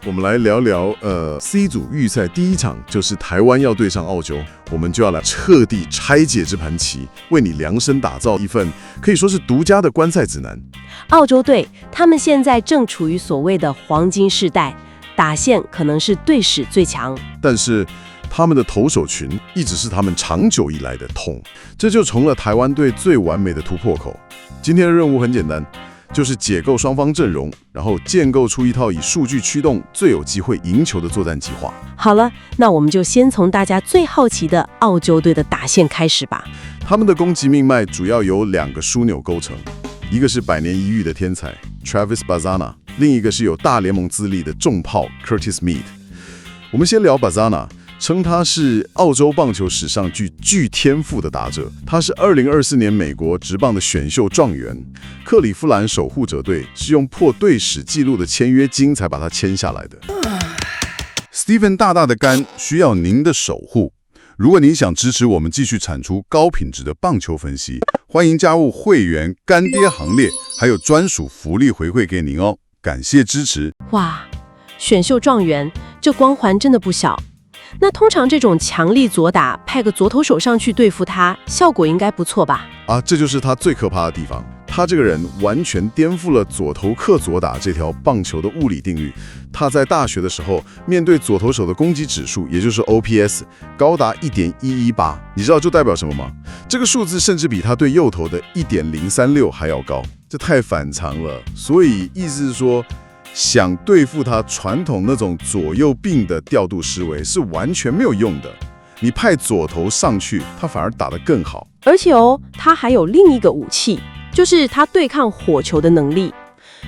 我们来聊聊C 组预赛第一场就是台湾要对上澳洲，我们就要来彻底拆解这盘棋，为你量身打造一份可以说是独家的观赛指南。澳洲队他们现在正处于所谓的黄金世代，打线可能是队史最强，但是他们的投手群一直是他们长久以来的痛，这就成了台湾队最完美的突破口。今天的任务很简单，就是解构双方阵容，然后建构出一套以数据驱动最有机会赢球的作战计划。好了，那我们就先从大家最好奇的澳洲队的打线开始吧。他们的攻击命脉主要由2个枢纽构成，一个是百年一遇的天才 Travis Bazzana， 另一个是有大联盟资历的重炮 Curtis Mead。 我们先聊 Bazzana，称他是澳洲棒球史上具天赋的打者。他是2024年美国职棒的选秀状元，克利夫兰守护者队是用破队史纪录的签约金才把他签下来的。Steven 大大的肝需要您的守护。如果您想支持我们继续产出高品质的棒球分析，欢迎加入会员干爹行列，还有专属福利回馈给您哦。感谢支持。哇，选秀状元，这光环真的不小。那通常这种强力左打，派个左投手上去对付他，效果应该不错吧？这就是他最可怕的地方。他这个人完全颠覆了左投克左打这条棒球的物理定律。他在大学的时候，面对左投手的攻击指数，也就是 OPS， 高达 1.118。你知道这代表什么吗？这个数字甚至比他对右投的 1.036 还要高，这太反常了。所以意思是说，想对付他传统那种左右并的调度思维是完全没有用的。你派左投上去，他反而打得更好。而且他还有另一个武器，就是他对抗火球的能力。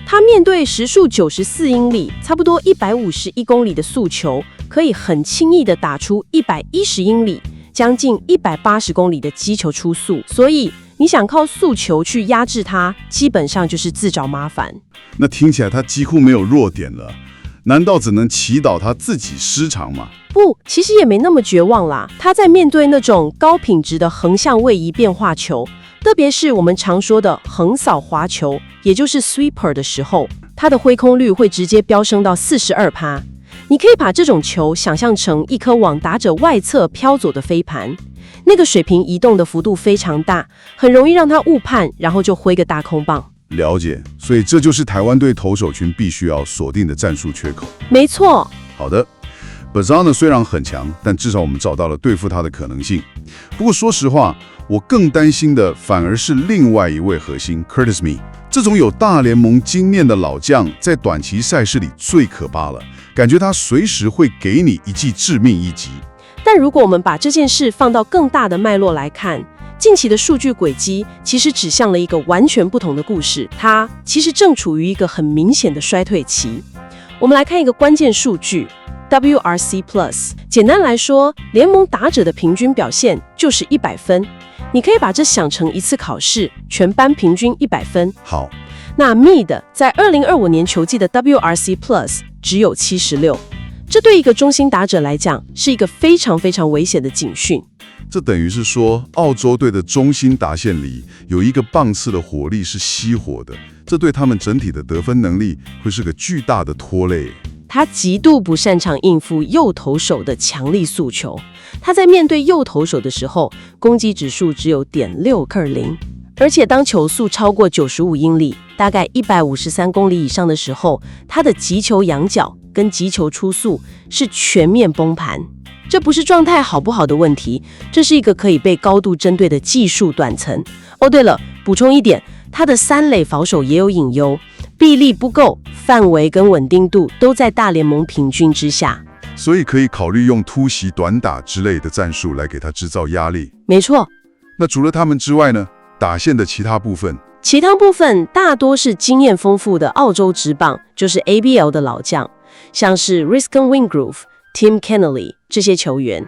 他面对时速94英里，差不多151公里的速球，可以很轻易地打出110英里，将近180公里的击球出速。所以你想靠速球去压制他，基本上就是自找麻烦。那听起来他几乎没有弱点了，难道只能祈祷他自己失常吗？不，其实也没那么绝望啦。他在面对那种高品质的横向位移变化球，特别是我们常说的横扫滑球，也就是 sweeper 的时候，他的挥空率会直接飙升到42%。你可以把这种球想象成一颗往打者外侧飘走的飞盘，那个水平移动的幅度非常大，很容易让他误判，然后就挥个大空棒。了解，所以这就是台湾队投手群必须要锁定的战术缺口。没错。好的，Bazzana 虽然很强，但至少我们找到了对付他的可能性。不过说实话，我更担心的反而是另外一位核心 Curtis Mead。 这种有大联盟经验的老将，在短期赛事里最可怕了，感觉他随时会给你一记致命一击。但如果我们把这件事放到更大的脉络来看，近期的数据轨迹其实指向了一个完全不同的故事，它其实正处于一个很明显的衰退期。我们来看一个关键数据 WRC+， 简单来说，联盟打者的平均表现就是100分。你可以把这想成一次考试，全班平均100分。好，那 Mead 在2025年球季的 WRC+ 只有76，这对一个中心打者来讲是一个非常非常危险的警讯。这等于是说，澳洲队的中心打线里有一个棒次的火力是熄火的，这对他们整体的得分能力会是个巨大的拖累。他极度不擅长应付右投手的强力速球，他在面对右投手的时候，攻击指数只有.620，而且当球速超过95英里，大概153公里以上的时候，他的击球仰角跟击球出速是全面崩盘。这不是状态好不好的问题，这是一个可以被高度针对的技术断层。对了，补充一点，他的三垒防守也有隐忧，臂力不够，范围跟稳定度都在大联盟平均之下，所以可以考虑用突袭短打之类的战术来给他制造压力。没错。那除了他们之外呢？打线的其他部分大多是经验丰富的澳洲职棒，就是 ABL 的老将，像是 Riskin Wingrove、Tim Kennelly 这些球员。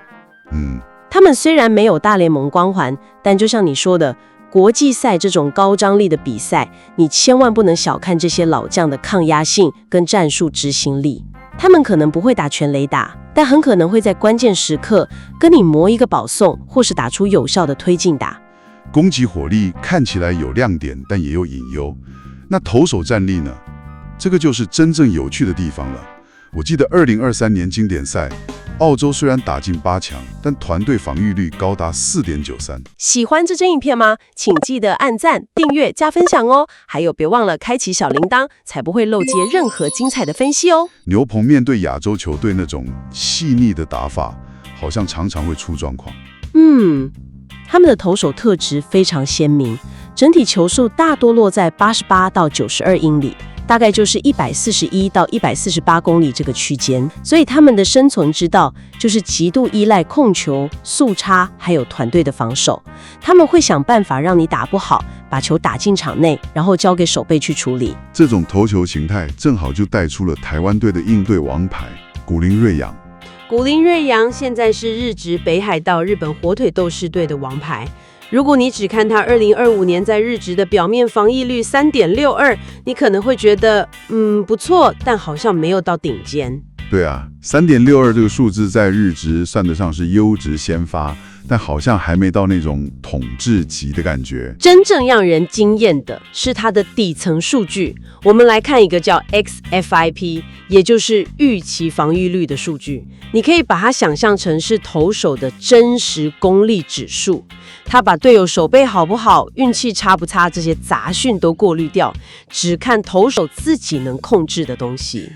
他们虽然没有大联盟光环，但就像你说的，国际赛这种高张力的比赛，你千万不能小看这些老将的抗压性跟战术执行力。他们可能不会打全垒打，但很可能会在关键时刻跟你磨一个保送，或是打出有效的推进打。攻击火力看起来有亮点，但也有隐忧。那投手战力呢？这个就是真正有趣的地方了。我记得2023年经典赛，澳洲虽然打进8强，但团队防御率高达4.93。喜欢这支影片吗？请记得按赞、订阅、加分享哦！还有别忘了开启小铃铛，才不会漏接任何精彩的分析哦。牛棚面对亚洲球队那种细腻的打法，好像常常会出状况。他们的投手特质非常鲜明，整体球速大多落在88到92英里，大概就是141到148公里这个区间。所以他们的生存之道就是极度依赖控球、速差，还有团队的防守。他们会想办法让你打不好，把球打进场内，然后交给守备去处理。这种投球形态正好就带出了台湾队的应对王牌古林睿煬。古林睿煬现在是日职北海道日本火腿斗士队的王牌。如果你只看他2025年在日职的表面防御率3.62，你可能会觉得不错，但好像没有到顶尖。对啊，3.62这个数字在日职算得上是优质先发，但好像还没到那种统治级的感觉。真正让人惊艳的是它的底层数据。我们来看一个叫 xFIP， 也就是预期防御率的数据。你可以把它想象成是投手的真实功力指数。他把队友守备好不好、运气差不差这些杂讯都过滤掉，只看投手自己能控制的东西。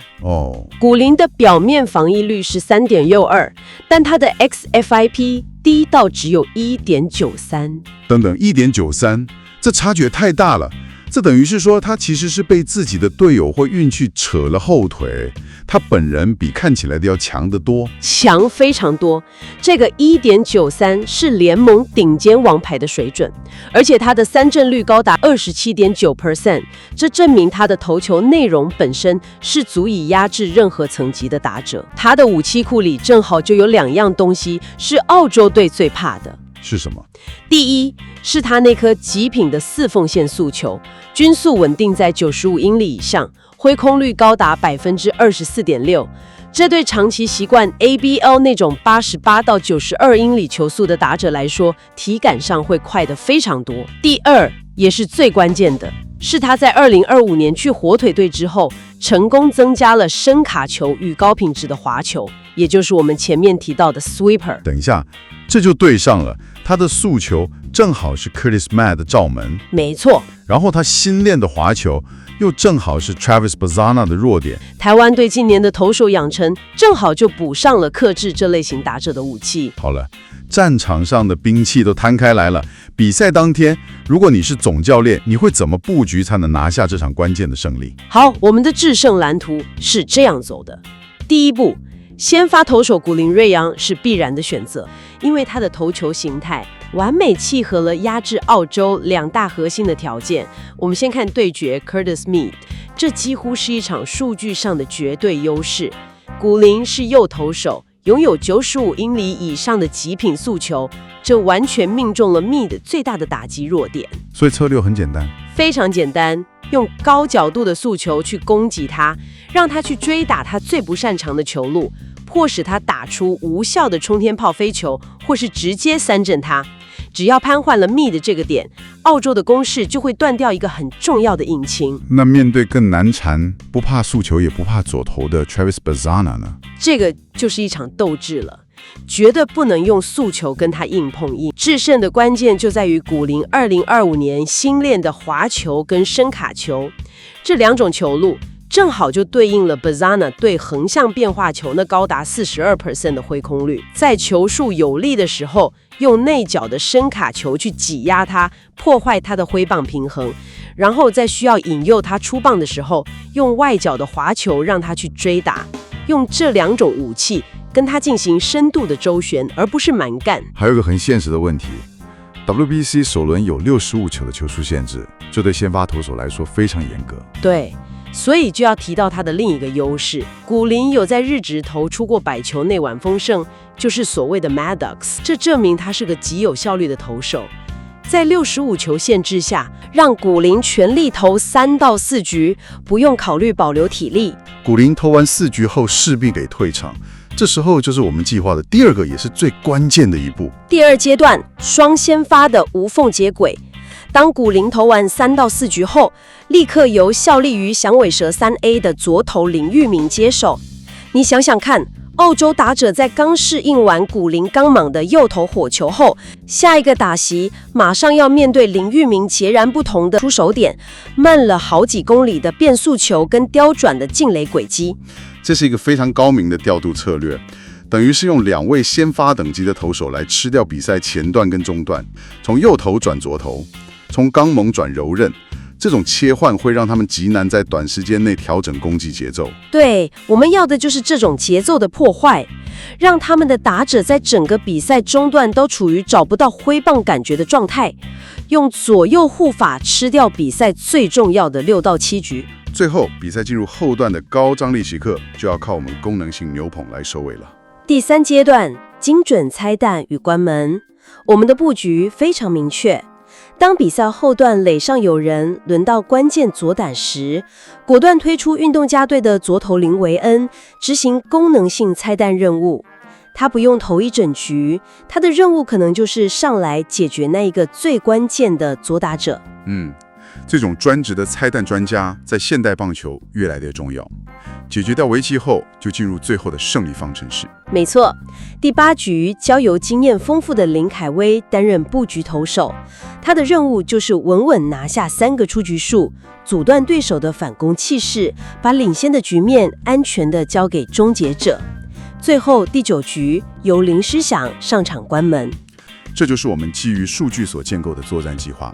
古林的表面防御率是3.62，但他的 xFIP 低到只有1.93。等等，1.93，这差距也太大了。这等于是说，他其实是被自己的队友或运气扯了后腿，他本人比看起来的要强得多，强非常多。这个1.93是联盟顶尖王牌的水准，而且他的三振率高达27.9%，这证明他的投球内容本身是足以压制任何层级的打者。他的武器库里正好就有2样东西是澳洲队最怕的。是什么？第一是他那颗极品的4缝线速球，均速稳定在95英里以上，挥空率高达24.6%。这对长期习惯 ABL 那种88到92英里球速的打者来说，体感上会快得非常多。第二，也是最关键的，是他在2025年去火腿队之后，成功增加了深卡球与高品质的滑球，也就是我们前面提到的 sweeper。等一下，这就对上了，他的速球正好是 Curtis Matt 的罩门，没错。然后他新练的滑球又正好是 Travis Bazzana 的弱点。台湾队近年的投手养成正好就补上了克制这类型打者的武器。好了，战场上的兵器都摊开来了，比赛当天，如果你是总教练，你会怎么布局才能拿下这场关键的胜利？好，我们的制胜蓝图是这样走的。第一步，先发投手古林睿煬是必然的选择，因为他的投球形态完美契合了压制澳洲2大核心的条件。我们先看对决 Curtis Mead， 这几乎是一场数据上的绝对优势。古林是右投手，拥有95英里以上的极品速球，这完全命中了 Mead 最大的打击弱点。所以策略很简单，非常简单，用高角度的速球去攻击他，让他去追打他最不擅长的球路，迫使他打出无效的冲天炮飞球，或是直接三振他。只要瘫痪了Mead的这个点，澳洲的攻势就会断掉一个很重要的引擎。那面对更难缠、不怕速球也不怕左投的 Travis Bazzana 呢？这个就是一场斗智了，绝对不能用速球跟他硬碰硬。制胜的关键就在于古林2025年新练的滑球跟深卡球，这2种球路正好就对应了 Bazzana 对横向变化球那高达42% 的挥空率。在球数有利的时候，用内角的深卡球去挤压它，破坏它的挥棒平衡，然后在需要引诱它出棒的时候，用外角的滑球让它去追打。用这2种武器跟它进行深度的周旋，而不是蛮干。还有一个很现实的问题， WBC 首轮有65球的球数限制，这对先发投手来说非常严格。对，所以就要提到他的另一个优势。古林有在日职投出过100球内晚风胜，就是所谓的 Maddox， 这证明他是个极有效率的投手。在65球限制下，让古林全力投3到4局，不用考虑保留体力。古林投完4局后势必得退场，这时候就是我们计划的第2个也是最关键的一步。第2阶段，双先发的无缝接轨。当古林投完3到4局后，立刻由效力于响尾蛇3A 的左投林玉明接手。你想想看，澳洲打者在刚适应完古林刚莽的右投火球后，下一个打席马上要面对林育明截然不同的出手点，慢了好几公里的变速球跟刁转的进垒轨迹。这是一个非常高明的调度策略，等于是用2位先发等级的投手来吃掉比赛前段跟中段，从右投转左投，从刚猛转柔韧。这种切换会让他们极难在短时间内调整攻击节奏。对，我们要的就是这种节奏的破坏，让他们的打者在整个比赛中段都处于找不到挥棒感觉的状态，用左右护法吃掉比赛最重要的6到7局。最后，比赛进入后段的高张力时刻，就要靠我们功能性牛棚来收尾了。第3阶段，精准拆弹与关门。我们的布局非常明确。当比赛后段垒上有人，轮到关键左胆时，果断推出运动家队的左投林维恩，执行功能性拆弹任务。他不用投一整局，他的任务可能就是上来解决那一个最关键的左打者。这种专职的拆弹专家在现代棒球越来越重要。解决掉危机后，就进入最后的胜利方程式。没错，第8局交由经验丰富的林凯威担任布局投手，他的任务就是稳稳拿下3个出局数，阻断对手的反攻气势，把领先的局面安全地交给终结者。最后第9局由林诗祥上场关门。这就是我们基于数据所建构的作战计划。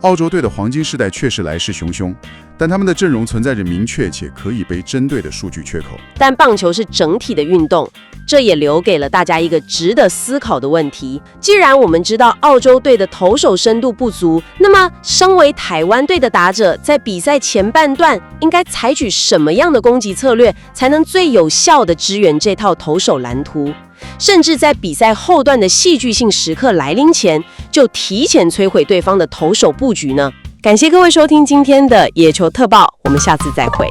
澳洲队的黄金世代确实来势汹汹，但他们的阵容存在着明确且可以被针对的数据缺口。但棒球是整体的运动，这也留给了大家一个值得思考的问题。既然我们知道澳洲队的投手深度不足，那么身为台湾队的打者，在比赛前半段应该采取什么样的攻击策略，才能最有效地支援这套投手蓝图？甚至在比赛后段的戏剧性时刻来临前，就提前摧毁对方的投手布局呢？感谢各位收听今天的野球特报，我们下次再会。